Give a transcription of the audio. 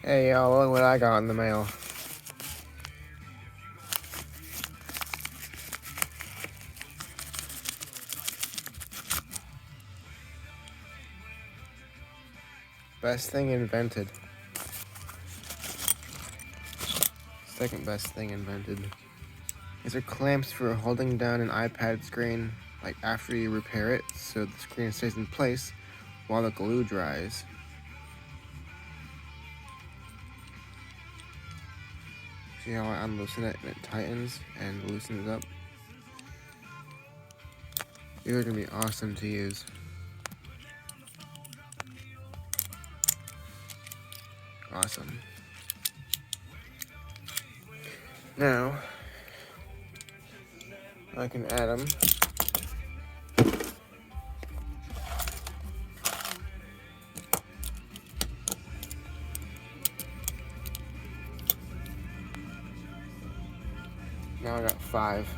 Hey y'all, look what I got in the mail. Best thing invented. Second best thing invented. These are clamps for holding down an iPad screen, like after you repair it, so the screen stays in place while the glue dries. See how I unloosen it and it tightens and loosens up? These are gonna be awesome to use. Awesome. Now, I can add them. Now I got 5.